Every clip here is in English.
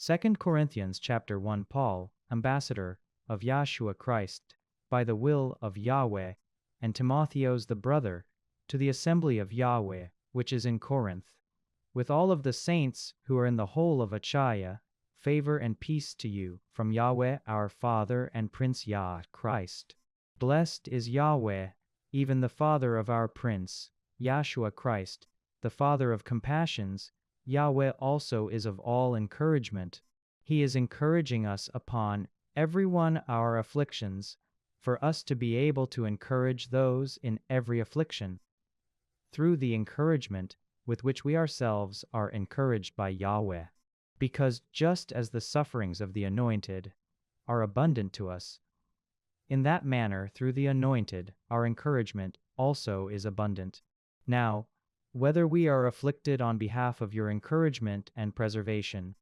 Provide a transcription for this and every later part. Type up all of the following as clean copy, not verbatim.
2 Corinthians chapter 1. Paul, ambassador of Yahshua Christ, by the will of Yahweh, and Timotheos the brother, to the assembly of Yahweh, which is in Corinth, with all of the saints who are in the whole of Achaia, favor and peace to you, from Yahweh our Father and Prince Yah Christ. Blessed is Yahweh, even the Father of our Prince, Yahshua Christ, the Father of compassions. Yahweh also is of all encouragement. He is encouraging us upon every one our afflictions, for us to be able to encourage those in every affliction, through the encouragement with which we ourselves are encouraged by Yahweh. Because just as the sufferings of the anointed are abundant to us, in that manner through the anointed our encouragement also is abundant. Now, whether we are afflicted on behalf of your encouragement and preservation,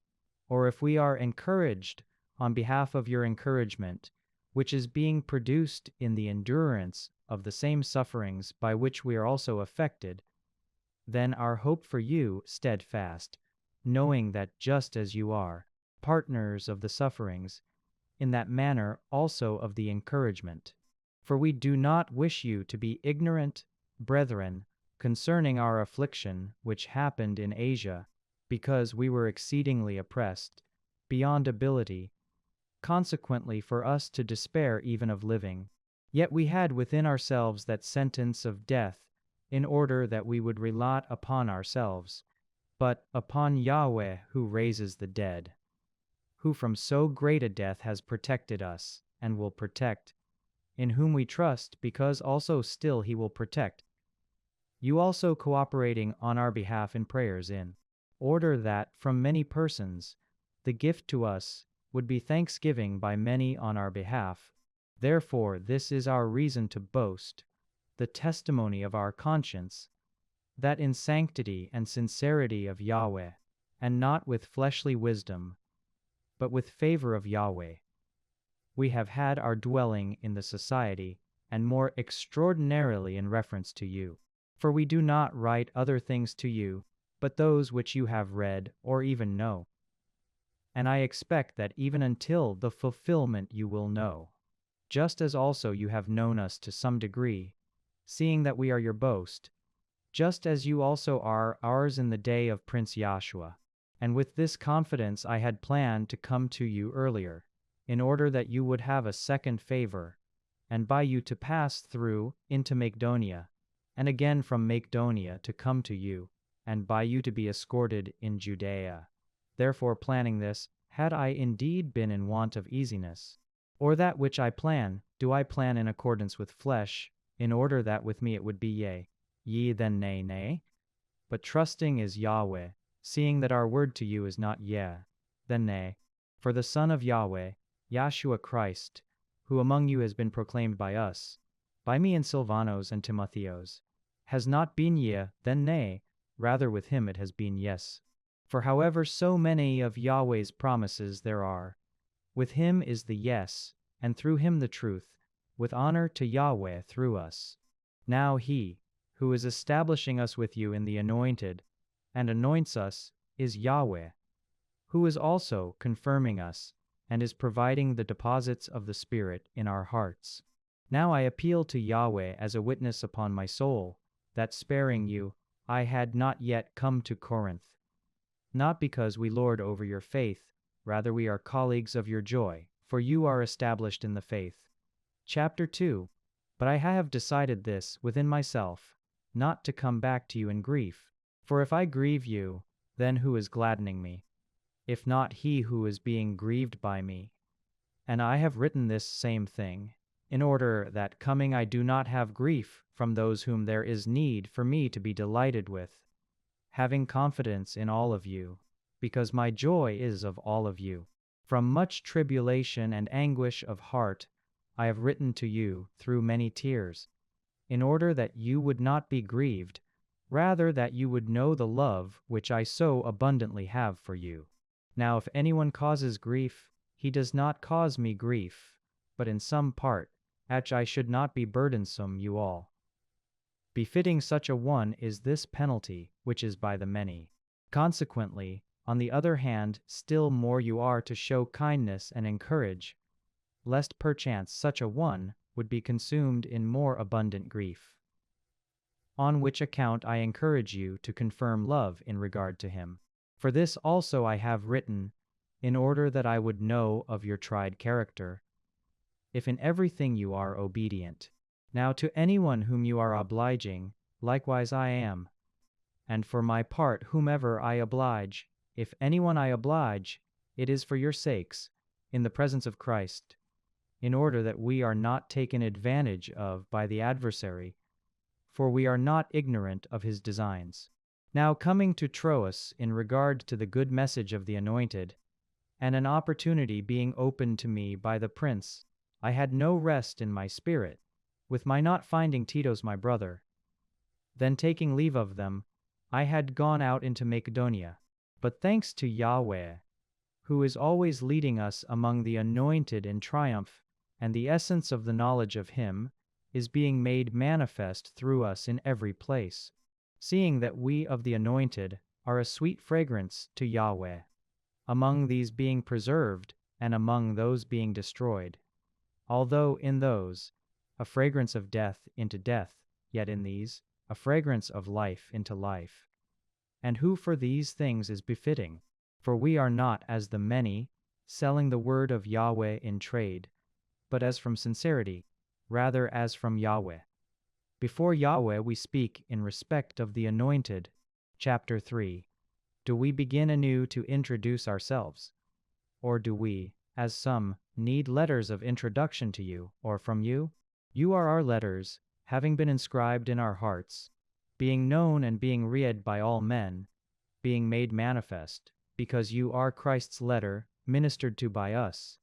or if we are encouraged on behalf of your encouragement, which is being produced in the endurance of the same sufferings by which we are also affected, then our hope for you steadfast, knowing that just as you are partners of the sufferings, in that manner also of the encouragement. For we do not wish you to be ignorant, brethren, concerning our affliction which happened in Asia, because we were exceedingly oppressed, beyond ability, consequently for us to despair even of living. Yet we had within ourselves that sentence of death, in order that we would rely not upon ourselves, but upon Yahweh who raises the dead, who from so great a death has protected us, and will protect, in whom we trust, because also still he will protect you also, cooperating on our behalf in prayers, in order that from many persons the gift to us would be thanksgiving by many on our behalf. Therefore this is our reason to boast, the testimony of our conscience, that in sanctity and sincerity of Yahweh, and not with fleshly wisdom, but with favor of Yahweh, we have had our dwelling in the society, and more extraordinarily in reference to you. For we do not write other things to you, but those which you have read or even know. And I expect that even until the fulfillment you will know, just as also you have known us to some degree, seeing that we are your boast, just as you also are ours in the day of Prince Yahshua. And with this confidence I had planned to come to you earlier, in order that you would have a second favor, and by you to pass through into Macedonia, and again from Macedonia to come to you, and by you to be escorted in Judea. Therefore planning this, had I indeed been in want of easiness, or that which I plan, do I plan in accordance with flesh, in order that with me it would be yea, ye then nay, nay? But trusting is Yahweh, seeing that our word to you is not yea, then nay. For the Son of Yahweh, Yahshua Christ, who among you has been proclaimed by us, by me and Silvanos and Timotheos, has not been yea, then nay, rather with him it has been yes. For however so many of Yahweh's promises there are, with him is the yes, and through him the truth, with honor to Yahweh through us. Now he, who is establishing us with you in the anointed, and anoints us, is Yahweh, who is also confirming us, and is providing the deposits of the Spirit in our hearts. Now I appeal to Yahweh as a witness upon my soul, that sparing you, I had not yet come to Corinth. Not because we lord over your faith, rather we are colleagues of your joy, for you are established in the faith. Chapter 2. But I have decided this within myself, not to come back to you in grief. For if I grieve you, then who is gladdening me, if not he who is being grieved by me? And I have written this same thing, in order that coming I do not have grief from those whom there is need for me to be delighted with, having confidence in all of you, because my joy is of all of you. From much tribulation and anguish of heart I have written to you through many tears, in order that you would not be grieved, rather that you would know the love which I so abundantly have for you. Now if anyone causes grief, he does not cause me grief, but in some part, that I should not be burdensome you all. Befitting such a one is this penalty which is by the many. Consequently, On the other hand, still more you are to show kindness and encourage, lest perchance such a one would be consumed in more abundant grief. On which account I encourage you to confirm love in regard to him. For this also I have written, in order that I would know of your tried character, if in everything you are obedient. Now to anyone whom you are obliging, likewise I am. And for my part, whomever I oblige, if anyone I oblige, it is for your sakes, in the presence of Christ, in order that we are not taken advantage of by the adversary, for we are not ignorant of his designs. Now coming to Troas in regard to the good message of the Anointed, and an opportunity being opened to me by the prince, I had no rest in my spirit, with my not finding Titus my brother. Then taking leave of them, I had gone out into Macedonia. But thanks to Yahweh, who is always leading us among the anointed in triumph, and the essence of the knowledge of him is being made manifest through us in every place, seeing that we of the anointed are a sweet fragrance to Yahweh, among these being preserved, and among those being destroyed. Although in those, a fragrance of death into death, yet in these, a fragrance of life into life. And who for these things is befitting? For we are not as the many, selling the word of Yahweh in trade, but as from sincerity, rather as from Yahweh. Before Yahweh we speak in respect of the anointed. Chapter 3. Do we begin anew to introduce ourselves? Or do we, as some, need letters of introduction to you, or from you? You are our letters, having been inscribed in our hearts, being known and being read by all men, being made manifest, because you are Christ's letter, ministered to by us,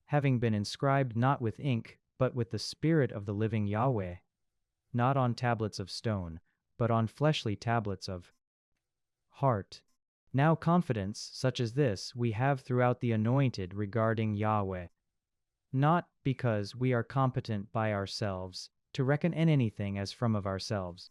having been inscribed not with ink, but with the Spirit of the living Yahweh, not on tablets of stone, but on fleshly tablets of heart. Now confidence, such as this, we have throughout the anointed regarding Yahweh, not because we are competent by ourselves to reckon in anything as from of ourselves,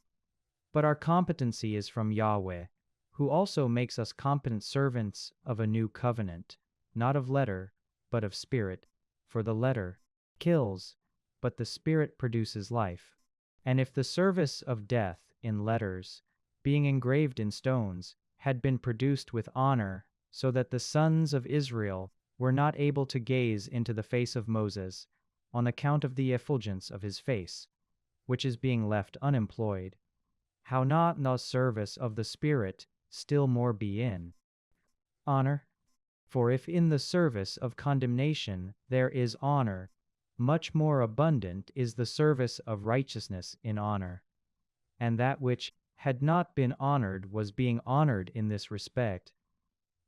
but our competency is from Yahweh, who also makes us competent servants of a new covenant, not of letter, but of spirit. For the letter kills, but the Spirit produces life. And if the service of death in letters, being engraved in stones, had been produced with honor, so that the sons of Israel were not able to gaze into the face of Moses, on account of the effulgence of his face, which is being left unemployed, how not the service of the Spirit still more be in honor? For if in the service of condemnation there is honor, much more abundant is the service of righteousness in honor. And that which had not been honored was being honored in this respect,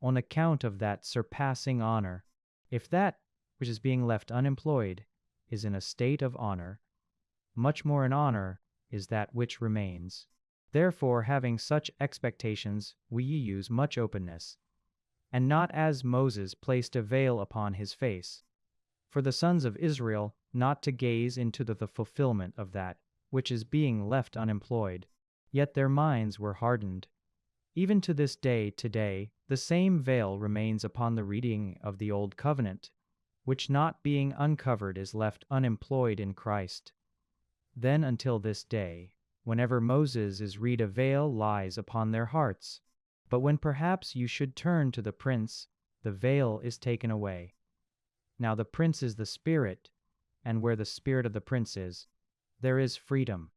on account of that surpassing honor. If that which is being left unemployed is in a state of honor, much more in honor is that which remains. Therefore, having such expectations, we use much openness, and not as Moses placed a veil upon his face, for the sons of Israel not to gaze into the fulfillment of that which is being left unemployed. Yet their minds were hardened. Even to this day today, the same veil remains upon the reading of the Old Covenant, which not being uncovered is left unemployed in Christ. Then until this day, whenever Moses is read, a veil lies upon their hearts. But when perhaps you should turn to the Prince, the veil is taken away. Now the Prince is the Spirit, and where the Spirit of the Prince is, there is freedom.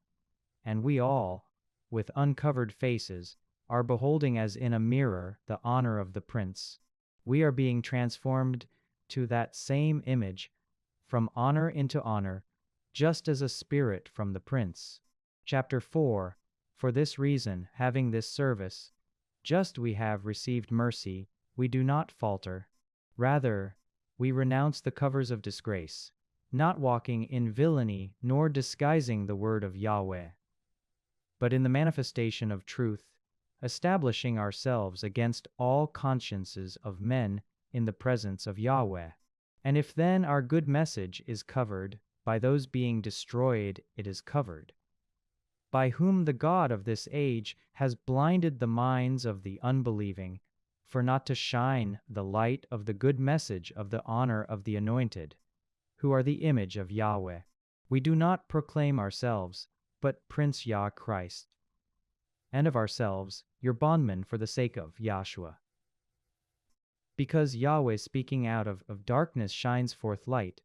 And we all, with uncovered faces, are beholding as in a mirror the honor of the Prince. We are being transformed to that same image, from honor into honor, just as a spirit from the Prince. Chapter 4. For this reason, having this service, just we have received mercy, we do not falter. Rather, we renounce the covers of disgrace, not walking in villainy nor disguising the word of Yahweh, but in the manifestation of truth, establishing ourselves against all consciences of men in the presence of Yahweh. And if then our good message is covered, by those being destroyed it is covered, by whom the God of this age has blinded the minds of the unbelieving, for not to shine the light of the good message of the honor of the anointed, who are the image of Yahweh. We do not proclaim ourselves, but Prince Yah Christ, and of ourselves, your bondmen for the sake of Yahshua. Because Yahweh speaking out of darkness shines forth light,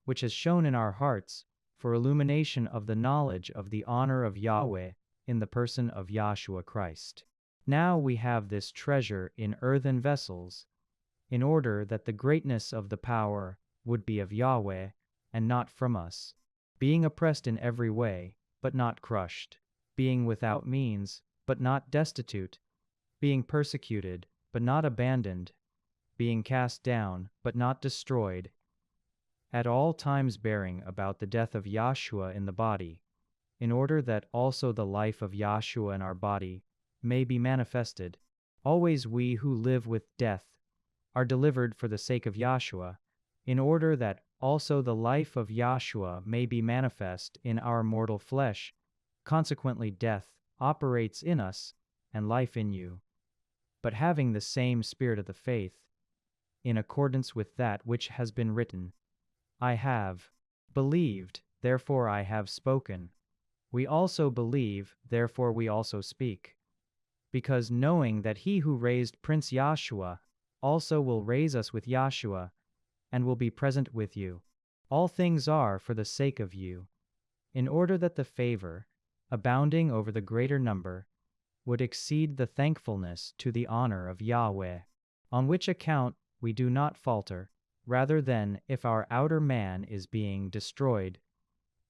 which has shone in our hearts, for illumination of the knowledge of the honor of Yahweh in the person of Yahshua Christ. Now we have this treasure in earthen vessels, in order that the greatness of the power would be of Yahweh, and not from us, being oppressed in every way, but not crushed, being without means, but not destitute, being persecuted, but not abandoned, being cast down, but not destroyed, at all times bearing about the death of Yahshua in the body, in order that also the life of Yahshua in our body may be manifested. Always we who live with death are delivered for the sake of Yahshua, in order that also the life of Yahshua may be manifest in our mortal flesh. Consequently death operates in us, and life in you. But having the same spirit of the faith, in accordance with that which has been written, I have believed, therefore I have spoken. We also believe, therefore we also speak. Because knowing that he who raised Prince Yahshua also will raise us with Yahshua, and will be present with you. All things are for the sake of you, in order that the favor, abounding over the greater number, would exceed the thankfulness to the honor of Yahweh. On which account we do not falter, rather than if our outer man is being destroyed,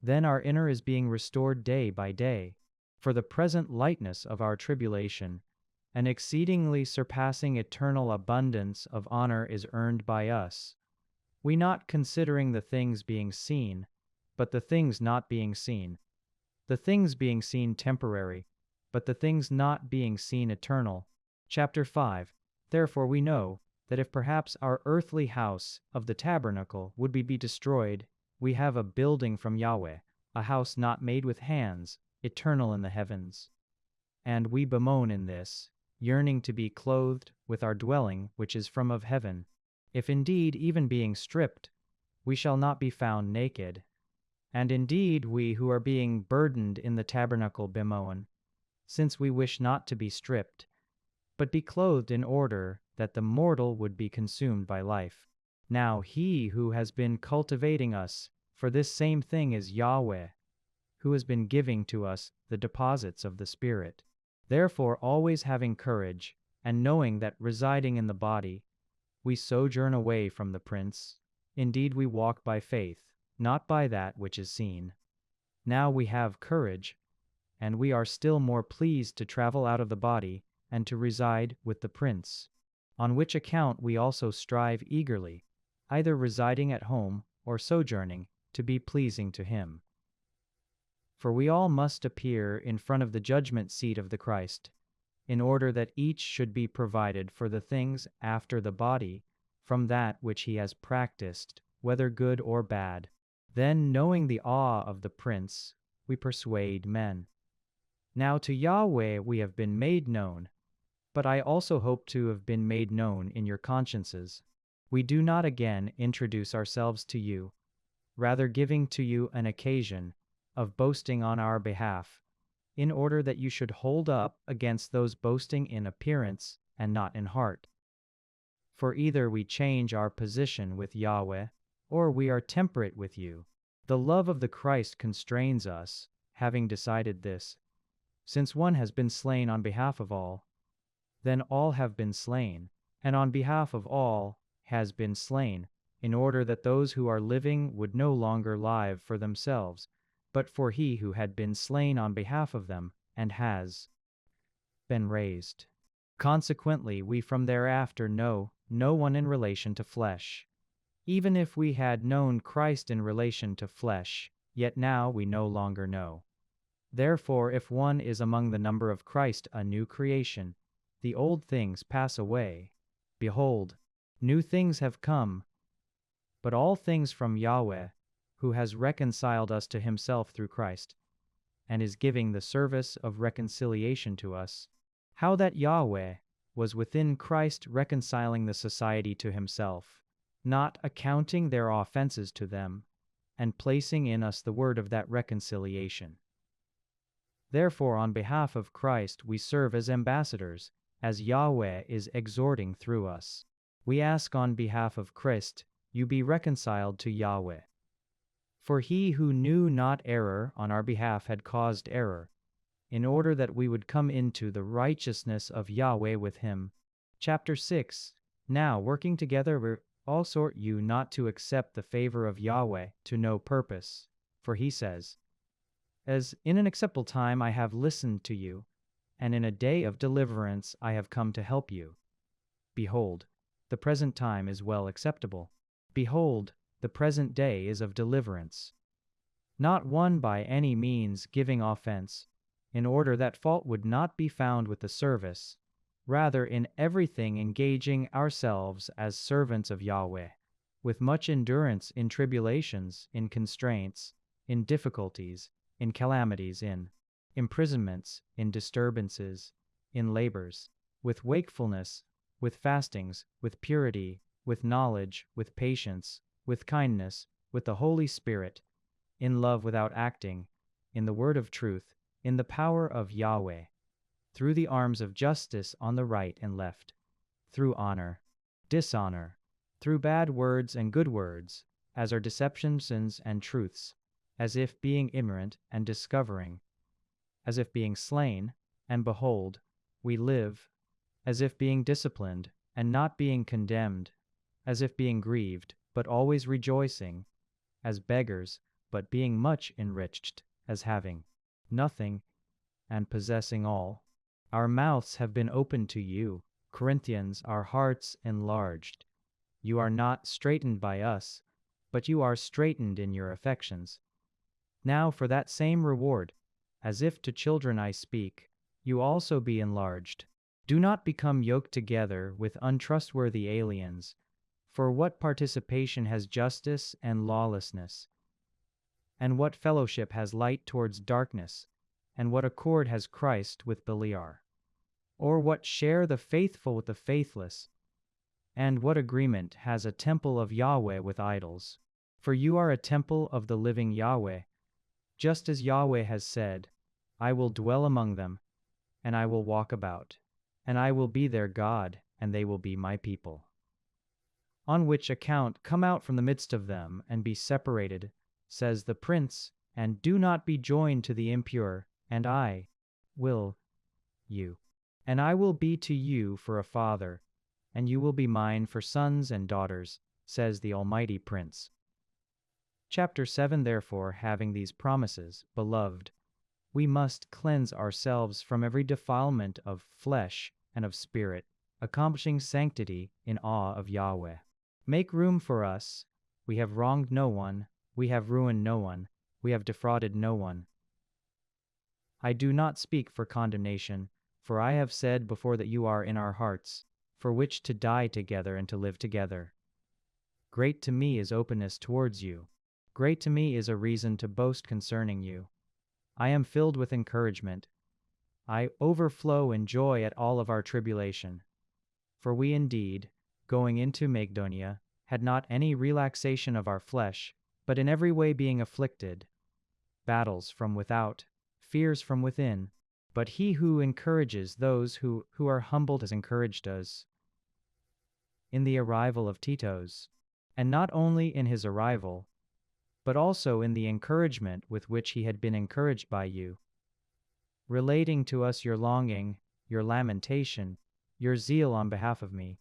then our inner is being restored day by day. For the present lightness of our tribulation, an exceedingly surpassing eternal abundance of honor is earned by us, we not considering the things being seen, but the things not being seen. The things being seen temporary, but the things not being seen eternal. Chapter 5. Therefore we know that if perhaps our earthly house of the tabernacle would be destroyed, we have a building from Yahweh, a house not made with hands, eternal in the heavens. And we bemoan in this, yearning to be clothed with our dwelling which is from of heaven. If indeed, even being stripped, we shall not be found naked. And indeed we who are being burdened in the tabernacle bemoan, since we wish not to be stripped, but be clothed in order that the mortal would be consumed by life. Now he who has been cultivating us for this same thing is Yahweh, who has been giving to us the deposits of the Spirit. Therefore always having courage, and knowing that residing in the body, we sojourn away from the Prince, indeed we walk by faith, not by that which is seen. Now we have courage, and we are still more pleased to travel out of the body, and to reside with the Prince. On which account we also strive eagerly, either residing at home or sojourning, to be pleasing to him. For we all must appear in front of the judgment seat of the Christ, in order that each should be provided for the things after the body, from that which he has practiced, whether good or bad. Then, knowing the awe of the Prince, we persuade men. Now to Yahweh we have been made known, but I also hope to have been made known in your consciences. We do not again introduce ourselves to you, rather giving to you an occasion of boasting on our behalf, in order that you should hold up against those boasting in appearance and not in heart. For either we change our position with Yahweh, or we are temperate with you. The love of the Christ constrains us, having decided this, since one has been slain on behalf of all, then all have been slain, and on behalf of all has been slain, in order that those who are living would no longer live for themselves, but for he who had been slain on behalf of them, and has been raised. Consequently we from thereafter know no one in relation to flesh. Even if we had known Christ in relation to flesh, yet now we no longer know. Therefore if one is among the number of Christ a new creation, the old things pass away. Behold, new things have come. But all things from Yahweh, who has reconciled us to himself through Christ, and is giving the service of reconciliation to us. How that Yahweh was within Christ reconciling the society to himself, not accounting their offenses to them, and placing in us the word of that reconciliation. Therefore, on behalf of Christ, we serve as ambassadors, as Yahweh is exhorting through us. We ask on behalf of Christ, you be reconciled to Yahweh. For he who knew not error on our behalf had caused error, in order that we would come into the righteousness of Yahweh with him. Chapter 6. Now, working together, we all exhort you not to accept the favor of Yahweh to no purpose. For he says, as in an acceptable time I have listened to you, and in a day of deliverance I have come to help you. Behold, the present time is well acceptable. Behold, the present day is of deliverance. Not one by any means giving offense, in order that fault would not be found with the service, rather in everything engaging ourselves as servants of Yahweh, with much endurance in tribulations, in constraints, in difficulties, in calamities, in imprisonments, in disturbances, in labors, with wakefulness, with fastings, with purity, with knowledge, with patience, with kindness, with the Holy Spirit, in love without acting, in the word of truth, in the power of Yahweh, through the arms of justice on the right and left, through honor, dishonor, through bad words and good words, as are deceptions, sins, and truths, as if being ignorant and discovering, as if being slain, and behold, we live, as if being disciplined, and not being condemned, as if being grieved, but always rejoicing, as beggars, but being much enriched, as having nothing, and possessing all. Our mouths have been opened to you, Corinthians, our hearts enlarged. You are not straitened by us, but you are straitened in your affections. Now for that same reward, as if to children I speak, you also be enlarged. Do not become yoked together with untrustworthy aliens, for what participation has justice and lawlessness? And what fellowship has light towards darkness? And what accord has Christ with Beliar? Or what share the faithful with the faithless? And what agreement has a temple of Yahweh with idols? For you are a temple of the living Yahweh, just as Yahweh has said, I will dwell among them, and I will walk about, and I will be their God, and they will be my people. On which account come out from the midst of them, and be separated, says the Prince, and do not be joined to the impure, and I will you. And I will be to you for a father, and you will be mine for sons and daughters, says the Almighty Prince. Chapter 7. Therefore, having these promises, beloved, we must cleanse ourselves from every defilement of flesh and of spirit, accomplishing sanctity in awe of Yahweh. Make room for us. We have wronged no one, we have ruined no one, we have defrauded no one. I do not speak for condemnation, for I have said before that you are in our hearts, for which to die together and to live together. Great to me is openness towards you. Great to me is a reason to boast concerning you. I am filled with encouragement. I overflow in joy at all of our tribulation. For we indeed, going into Macedonia, had not any relaxation of our flesh, but in every way being afflicted, battles from without, fears from within. But he who encourages those who are humbled has encouraged us in the arrival of Titus, and not only in his arrival, but also in the encouragement with which he had been encouraged by you, relating to us your longing, your lamentation, your zeal on behalf of me,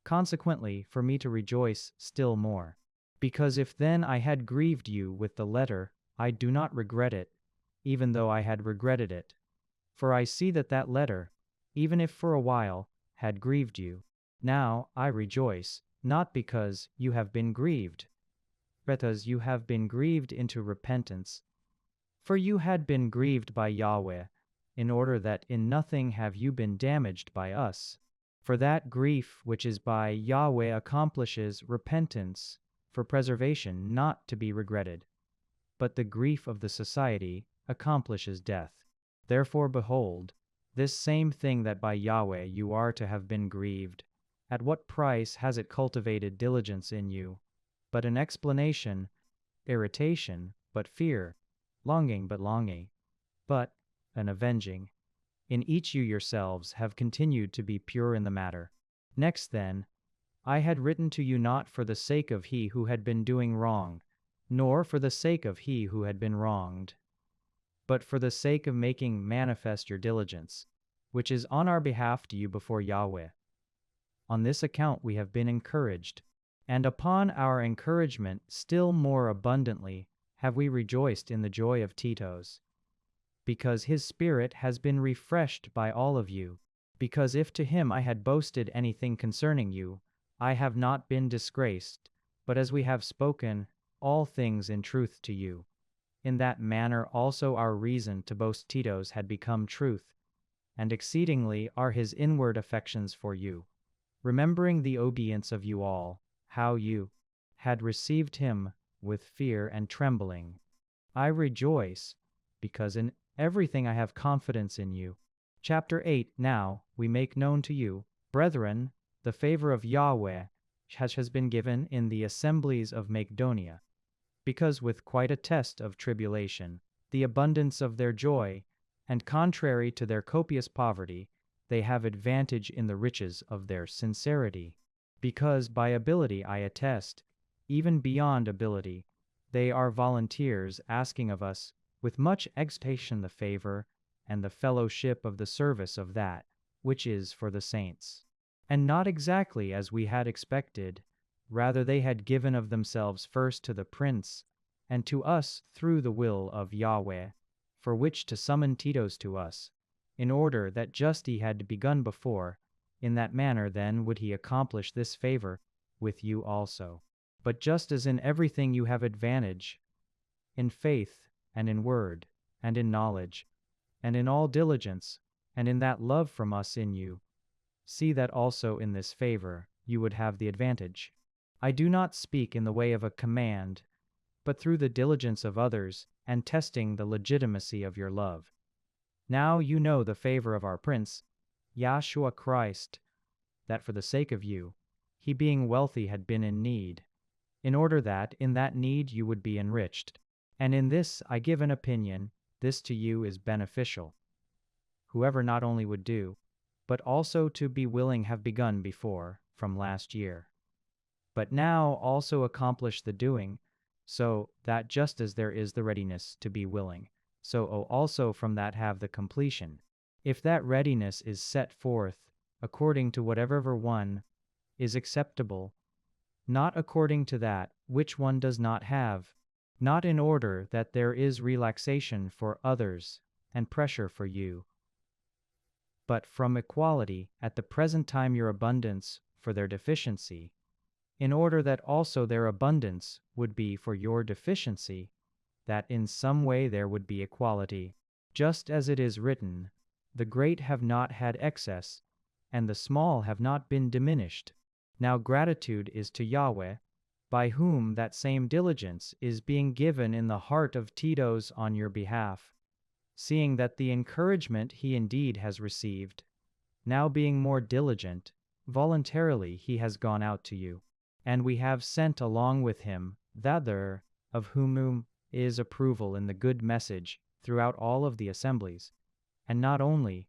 consequently for me to rejoice still more. Because if then I had grieved you with the letter, I do not regret it, even though I had regretted it. For I see that that letter, even if for a while, had grieved you. Now I rejoice, not because you have been grieved, but because you have been grieved into repentance. For you had been grieved by Yahweh, in order that in nothing have you been damaged by us. For that grief which is by Yahweh accomplishes repentance, for preservation not to be regretted. But the grief of the society accomplishes death. Therefore, behold, This same thing that by Yahweh you are to have been grieved. At what price has it cultivated diligence in you? But an explanation, irritation, but fear, longing, but an avenging. In each you yourselves have continued to be pure in the matter. Next then, I had written to you not for the sake of he who had been doing wrong, nor for the sake of he who had been wronged, but for the sake of making manifest your diligence, which is on our behalf to you before Yahweh. On this account we have been encouraged, and upon our encouragement still more abundantly have we rejoiced in the joy of Titos, because his spirit has been refreshed by all of you, because if to him I had boasted anything concerning you, I have not been disgraced, but as we have spoken all things in truth to you. In that manner also our reason to boast Titos had become truth, and exceedingly are his inward affections for you, remembering the obedience of you all, how you had received him with fear and trembling. I rejoice, because in everything I have confidence in you. Chapter 8. Now we make known to you, brethren, the favor of Yahweh which has been given in the assemblies of Macedonia, because with quite a test of tribulation, the abundance of their joy, and contrary to their copious poverty, they have advantage in the riches of their sincerity. Because by ability I attest, even beyond ability, they are volunteers asking of us, with much exhortation, the favor and the fellowship of the service of that which is for the saints. And not exactly as we had expected, rather they had given of themselves first to the prince, and to us through the will of Yahweh, for which to summon Titos to us, in order that just he had begun before, in that manner then would he accomplish this favor with you also. But just as in everything you have advantage, in faith, and in word, and in knowledge, and in all diligence, and in that love from us in you, see that also in this favor you would have the advantage. I do not speak in the way of a command, but through the diligence of others, and testing the legitimacy of your love. Now you know the favor of our Prince, Yahshua Christ, that for the sake of you, he being wealthy had been in need, in order that in that need you would be enriched. And in this I give an opinion, this to you is beneficial. Whoever not only would do, but also to be willing have begun before, from last year. But now also accomplish the doing, so that just as there is the readiness to be willing, so also from that have the completion. If that readiness is set forth, according to whatever one is acceptable, not according to that which one does not have, not in order that there is relaxation for others and pressure for you, but from equality at the present time your abundance for their deficiency, in order that also their abundance would be for your deficiency, that in some way there would be equality, just as it is written, the great have not had excess, and the small have not been diminished. Now gratitude is to Yahweh, by whom that same diligence is being given in the heart of Titos on your behalf, seeing that the encouragement he indeed has received, now being more diligent, voluntarily he has gone out to you, and we have sent along with him thither, of whom is approval in the good message throughout all of the assemblies, and not only,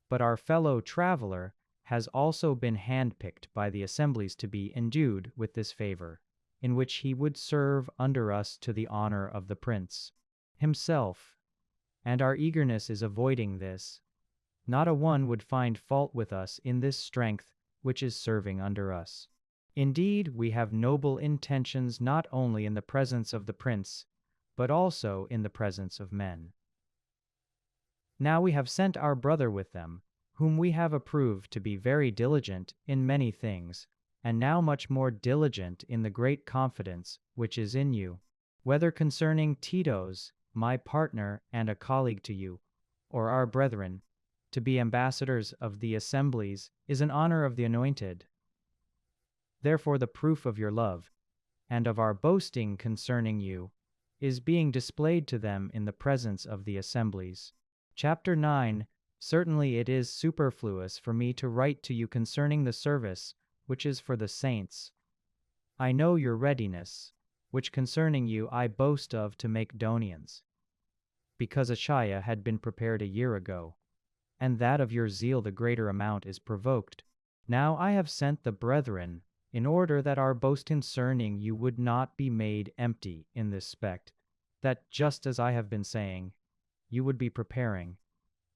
but our fellow traveler has also been handpicked by the assemblies to be endued with this favor, in which he would serve under us to the honor of the prince himself. And our eagerness is avoiding this. Not a one would find fault with us in this strength which is serving under us. Indeed, we have noble intentions not only in the presence of the prince, but also in the presence of men. Now we have sent our brother with them, whom we have approved to be very diligent in many things, and now much more diligent in the great confidence which is in you, whether concerning Titos, my partner and a colleague to you, or our brethren, to be ambassadors of the assemblies is an honor of the anointed. Therefore the proof of your love, and of our boasting concerning you, is being displayed to them in the presence of the assemblies. Chapter 9. Certainly it is superfluous for me to write to you concerning the service which is for the saints. I know your readiness, which concerning you I boast of to Macedonians, because Achaia had been prepared a year ago, and that of your zeal the greater amount is provoked. Now I have sent the brethren, in order that our boast concerning you would not be made empty in this respect, that just as I have been saying, you would be preparing,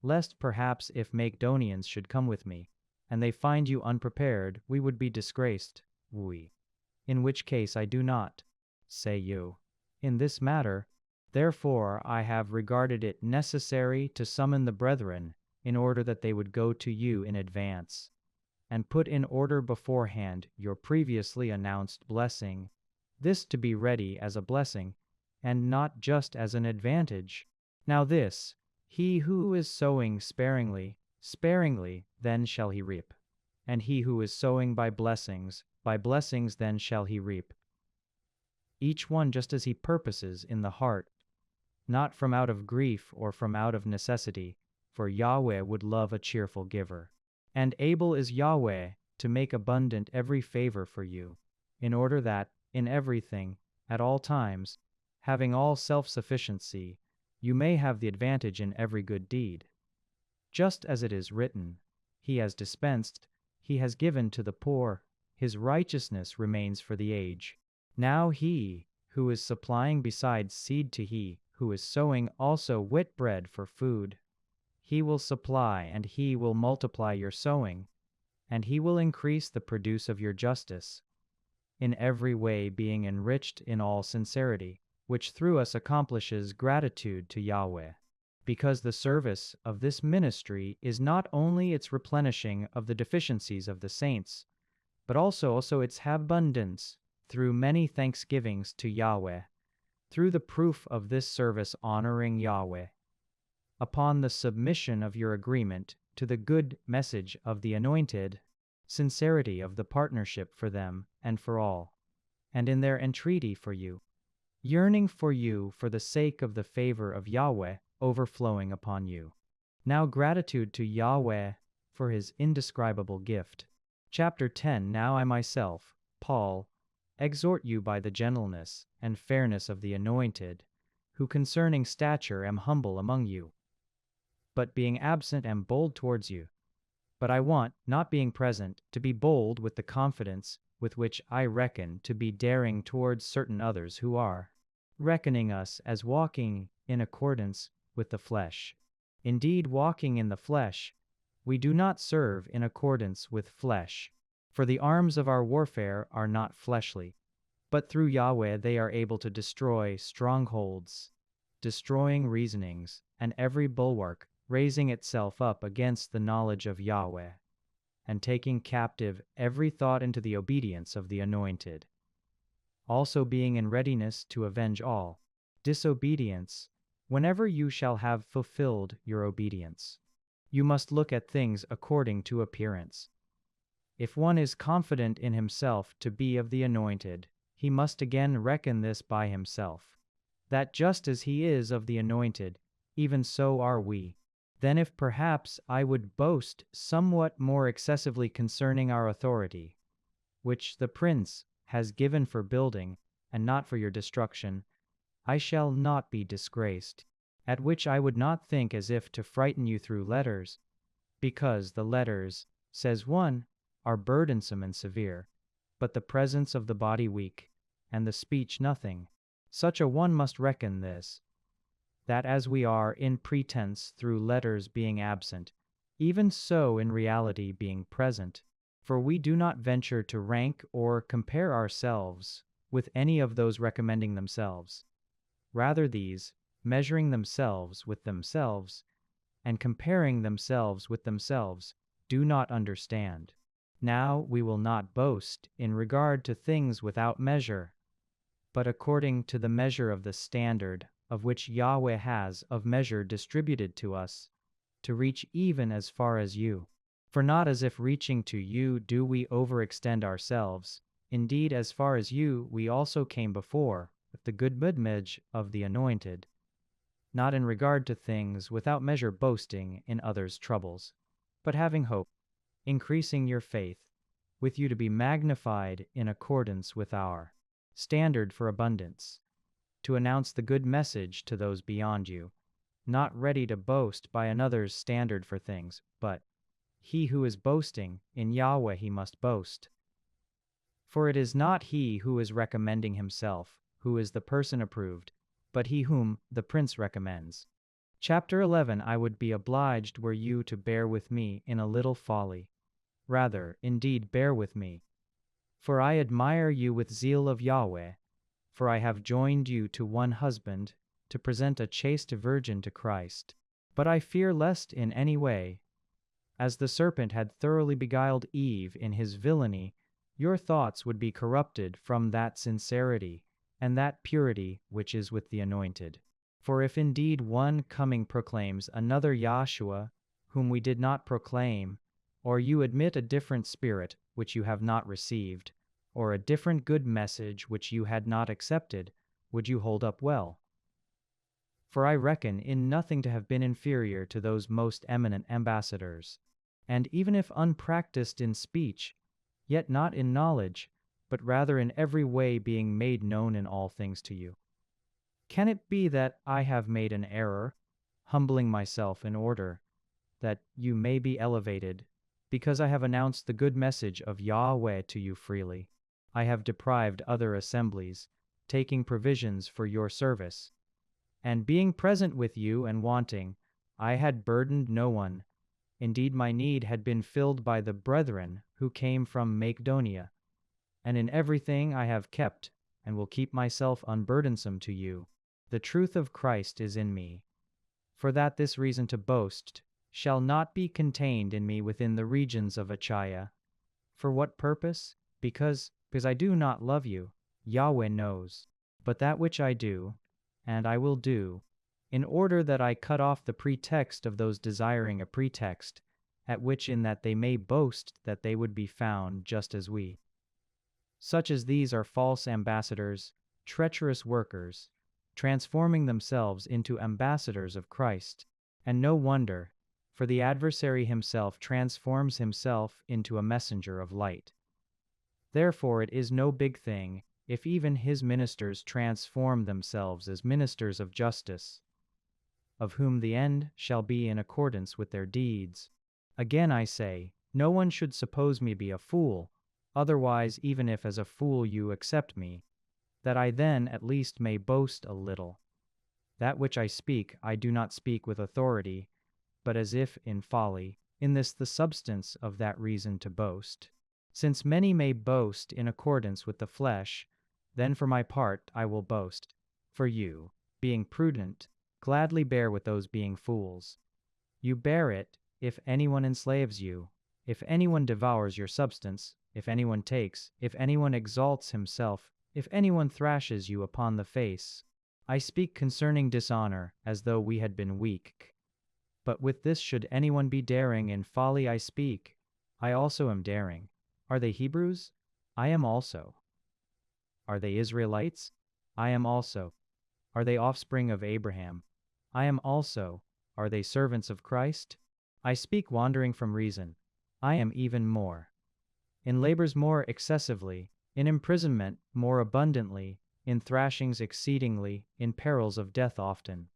lest perhaps if Macedonians should come with me, and they find you unprepared, we would be disgraced, in which case I do not, say you, in this matter. Therefore I have regarded it necessary to summon the brethren, in order that they would go to you in advance, and put in order beforehand your previously announced blessing, this to be ready as a blessing, and not just as an advantage. Now this, he who is sowing sparingly, sparingly then shall he reap. And he who is sowing by blessings then shall he reap. Each one just as he purposes in the heart, not from out of grief or from out of necessity, for Yahweh would love a cheerful giver. And able is Yahweh to make abundant every favor for you, in order that, in everything, at all times, having all self-sufficiency, you may have the advantage in every good deed. Just as it is written, He has dispensed, He has given to the poor, His righteousness remains for the age. Now He, who is supplying besides seed to he, who is sowing also wheat bread for food, He will supply and He will multiply your sowing, and He will increase the produce of your justice, in every way being enriched in all sincerity, which through us accomplishes gratitude to Yahweh, because the service of this ministry is not only its replenishing of the deficiencies of the saints, but also its abundance through many thanksgivings to Yahweh, through the proof of this service honoring Yahweh, upon the submission of your agreement to the good message of the anointed, sincerity of the partnership for them and for all, and in their entreaty for you, yearning for you for the sake of the favor of Yahweh overflowing upon you. Now gratitude to Yahweh for His indescribable gift. Chapter 10. Now I myself, Paul, exhort you by the gentleness and fairness of the anointed, who concerning stature am humble among you, but being absent am bold towards you. But I want, not being present, to be bold with the confidence with which I reckon to be daring towards certain others who are, reckoning us as walking in accordance with the flesh. Indeed, walking in the flesh, we do not serve in accordance with flesh, for the arms of our warfare are not fleshly, but through Yahweh they are able to destroy strongholds, destroying reasonings, and every bulwark raising itself up against the knowledge of Yahweh, and taking captive every thought into the obedience of the anointed. Also being in readiness to avenge all disobedience, whenever you shall have fulfilled your obedience. You must look at things according to appearance. If one is confident in himself to be of the anointed, he must again reckon this by himself, that just as he is of the anointed, even so are we. Then if perhaps I would boast somewhat more excessively concerning our authority, which the prince has given for building, and not for your destruction, I shall not be disgraced, at which I would not think as if to frighten you through letters, because the letters, says one, are burdensome and severe, but the presence of the body weak, and the speech nothing. Such a one must reckon this, that as we are in pretense through letters being absent, even so in reality being present. For we do not venture to rank or compare ourselves with any of those recommending themselves. Rather these, measuring themselves with themselves, and comparing themselves with themselves, do not understand. Now we will not boast in regard to things without measure, but according to the measure of the standard of which Yahweh has of measure distributed to us, to reach even as far as you. For not as if reaching to you do we overextend ourselves, indeed as far as you we also came before, with the good message of the anointed. not in regard to things without measure boasting in others' troubles, but having hope, increasing your faith, with you to be magnified in accordance with our standard for abundance, to announce the good message to those beyond you, not ready to boast by another's standard for things, but he who is boasting, in Yahweh he must boast. For it is not he who is recommending himself, who is the person approved, but he whom the prince recommends. Chapter 11. I would be obliged were you to bear with me in a little folly. Rather, indeed, bear with me. For I admire you with zeal of Yahweh, for I have joined you to one husband, to present a chaste virgin to Christ. But I fear lest in any way, as the serpent had thoroughly beguiled Eve in his villainy, your thoughts would be corrupted from that sincerity and that purity which is with the anointed. For if indeed one coming proclaims another Yahshua, whom we did not proclaim, or you admit a different spirit which you have not received, or a different good message which you had not accepted, would you hold up well? For I reckon in nothing to have been inferior to those most eminent ambassadors. And even if unpracticed in speech, yet not in knowledge, but rather in every way being made known in all things to you. Can it be that I have made an error, humbling myself in order, that you may be elevated, because I have announced the good message of Yahweh to you freely? I have deprived other assemblies, taking provisions for your service. And being present with you and wanting, I had burdened no one. Indeed, my need had been filled by the brethren who came from Macedonia. And in everything I have kept, and will keep myself unburdensome to you. The truth of Christ is in me. For that this reason to boast shall not be contained in me within the regions of Achaia. For what purpose? Because I do not love you, Yahweh knows. But that which I do, and I will do, in order that I cut off the pretext of those desiring a pretext, at which in that they may boast that they would be found just as we. Such as these are false ambassadors, treacherous workers, transforming themselves into ambassadors of Christ. And no wonder, for the adversary himself transforms himself into a messenger of light. Therefore it is no big thing, if even his ministers transform themselves as ministers of justice, of whom the end shall be in accordance with their deeds. Again I say, no one should suppose me be a fool, otherwise even if as a fool you accept me, that I then at least may boast a little. That which I speak I do not speak with authority, but as if in folly, in this the substance of that reason to boast. Since many may boast in accordance with the flesh, then for my part I will boast. For you, being prudent, gladly bear with those being fools. You bear it, if anyone enslaves you, if anyone devours your substance, if anyone takes, if anyone exalts himself, if anyone thrashes you upon the face. I speak concerning dishonor, as though we had been weak. But with this should anyone be daring in folly I speak, I also am daring. Are they Hebrews? I am also. Are they Israelites? I am also. Are they offspring of Abraham? I am also. Are they servants of Christ? I speak wandering from reason. I am even more. In labors more excessively, in imprisonment more abundantly, in thrashings exceedingly, in perils of death often.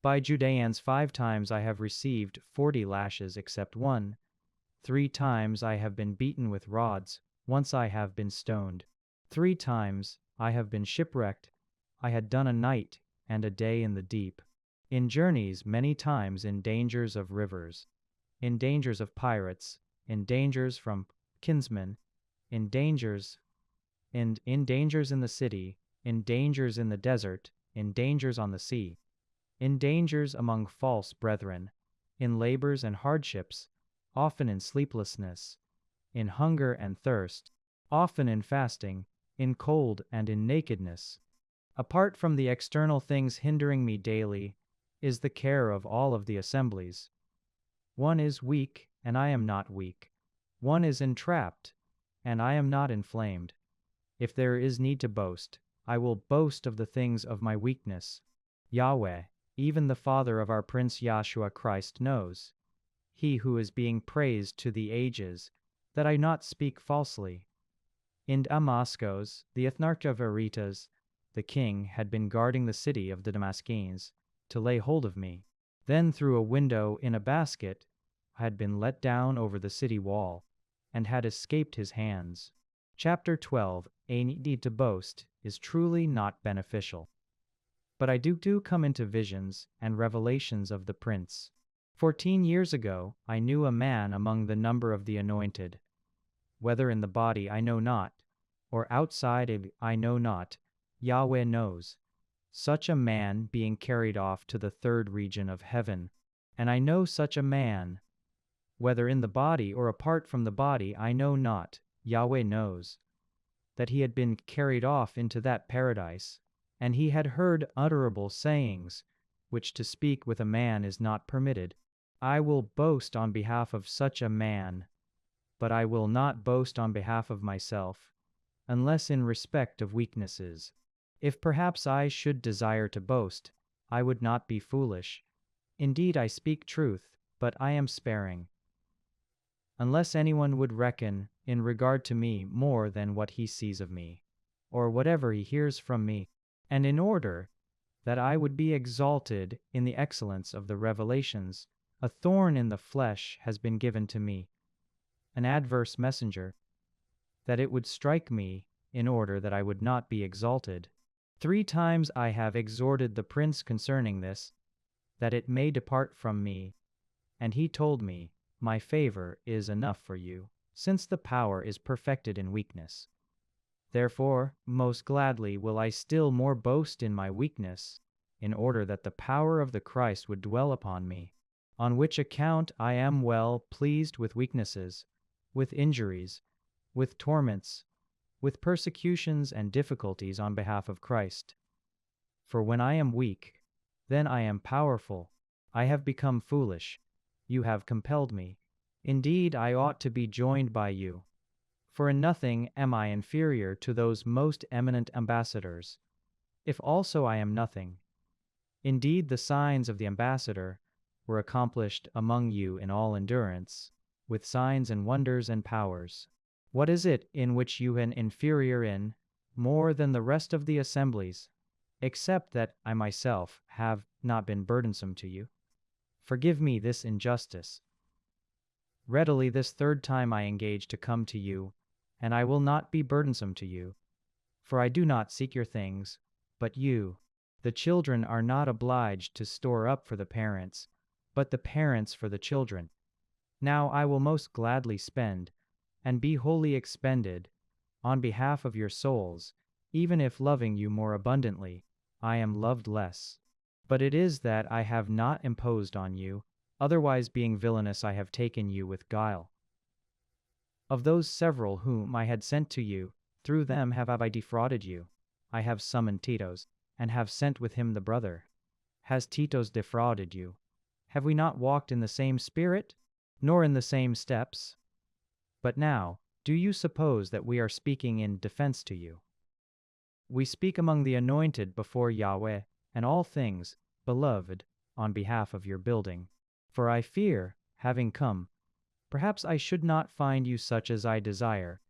By Judeans 5 times I have received 40 lashes except one. 3 times I have been beaten with rods, once I have been stoned. 3 times I have been shipwrecked. I had done a night and a day in the deep. In journeys many times, in dangers of rivers, in dangers of pirates, in dangers from kinsmen, in dangers in dangers in the city, in dangers in the desert, in dangers on the sea, in dangers among false brethren, in labors and hardships, often in sleeplessness, in hunger and thirst, often in fasting, in cold and in nakedness. Apart from the external things hindering me daily, is the care of all of the assemblies. One is weak, and I am not weak. One is entrapped, and I am not inflamed. If there is need to boast, I will boast of the things of my weakness. Yahweh, even the Father of our Prince Yahshua Christ knows, he who is being praised to the ages, that I not speak falsely. In Damascus, the Ethnarcha Veritas, the king, had been guarding the city of the Damascenes, to lay hold of me. Then through a window in a basket, I had been let down over the city wall, and had escaped his hands. Chapter 12. A need to boast is truly not beneficial. But I do come into visions and revelations of the prince. 14 years ago I knew a man among the number of the anointed. Whether in the body I know not, or outside of I know not, Yahweh knows. Such a man being carried off to the third region of heaven. And I know such a man. Whether in the body or apart from the body I know not, Yahweh knows. That he had been carried off into that paradise, and he had heard utterable sayings, which to speak with a man is not permitted. I will boast on behalf of such a man, but I will not boast on behalf of myself, unless in respect of weaknesses. If perhaps I should desire to boast, I would not be foolish. Indeed, I speak truth, but I am sparing. Unless anyone would reckon, in regard to me, more than what he sees of me, or whatever he hears from me, and in order that I would be exalted in the excellence of the revelations, a thorn in the flesh has been given to me, an adverse messenger, that it would strike me in order that I would not be exalted. 3 times I have exhorted the prince concerning this, that it may depart from me, and he told me, my favor is enough for you, since the power is perfected in weakness. Therefore, most gladly will I still more boast in my weakness, in order that the power of the Christ would dwell upon me. On which account I am well pleased with weaknesses, with injuries, with torments, with persecutions and difficulties on behalf of Christ. For when I am weak, then I am powerful. I have become foolish. You have compelled me. Indeed, I ought to be joined by you. For in nothing am I inferior to those most eminent ambassadors, if also I am nothing. Indeed, the signs of the ambassador were accomplished among you in all endurance, with signs and wonders and powers. What is it in which you are inferior in, more than the rest of the assemblies, except that I myself have not been burdensome to you? Forgive me this injustice. Readily this 3rd time I engage to come to you, and I will not be burdensome to you. For I do not seek your things, but you. The children are not obliged to store up for the parents, but the parents for the children. Now I will most gladly spend, and be wholly expended, on behalf of your souls, even if loving you more abundantly, I am loved less. But it is that I have not imposed on you, otherwise being villainous I have taken you with guile. Of those several whom I had sent to you, through them have I defrauded you. I have summoned Titus, and have sent with him the brother. Has Titus defrauded you? Have we not walked in the same spirit, nor in the same steps? But now, do you suppose that we are speaking in defense to you? We speak among the anointed before Yahweh, and all things, beloved, on behalf of your building. For I fear, having come, perhaps I should not find you such as I desire,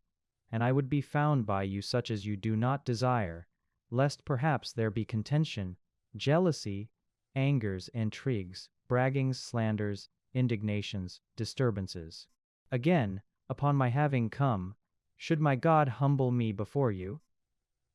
and I would be found by you such as you do not desire, lest perhaps there be contention, jealousy, angers, intrigues, braggings, slanders, indignations, disturbances. Again, upon my having come, should my God humble me before you?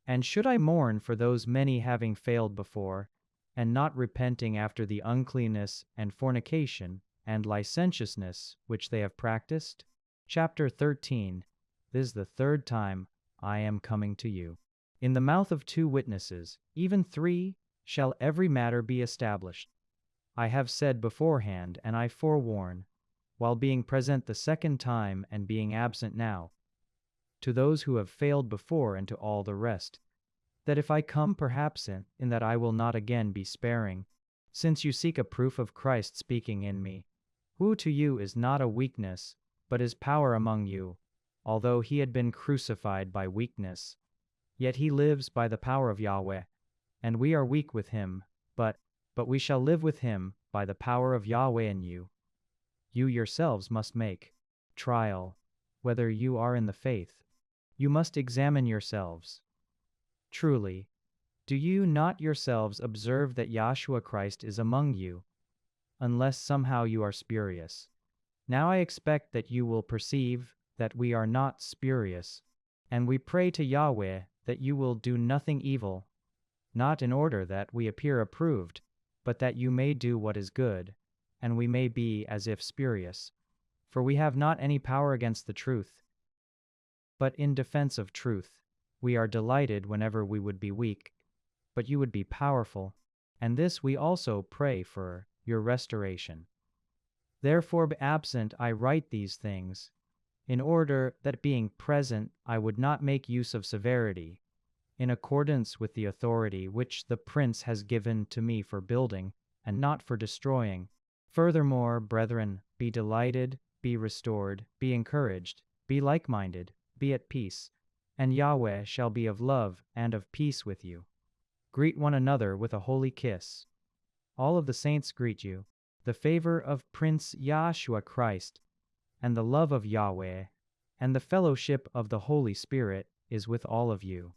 And should I mourn for those many having failed before, and not repenting after the uncleanness and fornication and licentiousness which they have practiced? Chapter 13. This is the 3rd time I am coming to you. In the mouth of 2 witnesses, even 3, shall every matter be established. I have said beforehand, and I forewarn, while being present the 2nd time and being absent now, to those who have failed before and to all the rest, that if I come perhaps in that I will not again be sparing, since you seek a proof of Christ speaking in me, who to you is not a weakness, but is power among you, although he had been crucified by weakness. Yet he lives by the power of Yahweh, and we are weak with him, but but we shall live with him by the power of Yahweh in you. You yourselves must make trial whether you are in the faith. You must examine yourselves. Truly, do you not yourselves observe that Yahshua Christ is among you, unless somehow you are spurious? Now I expect that you will perceive that we are not spurious, and we pray to Yahweh that you will do nothing evil, not in order that we appear approved, but that you may do what is good, and we may be as if spurious. For we have not any power against the truth, but in defense of truth. We are delighted whenever we would be weak, but you would be powerful, and this we also pray for your restoration. Therefore, absent I write these things, in order that being present I would not make use of severity, in accordance with the authority which the prince has given to me for building, and not for destroying. Furthermore, brethren, be delighted, be restored, be encouraged, be like-minded, be at peace, and Yahweh shall be of love and of peace with you. Greet one another with a holy kiss. All of the saints greet you. The favor of Prince Yahshua Christ, and the love of Yahweh, and the fellowship of the Holy Spirit is with all of you.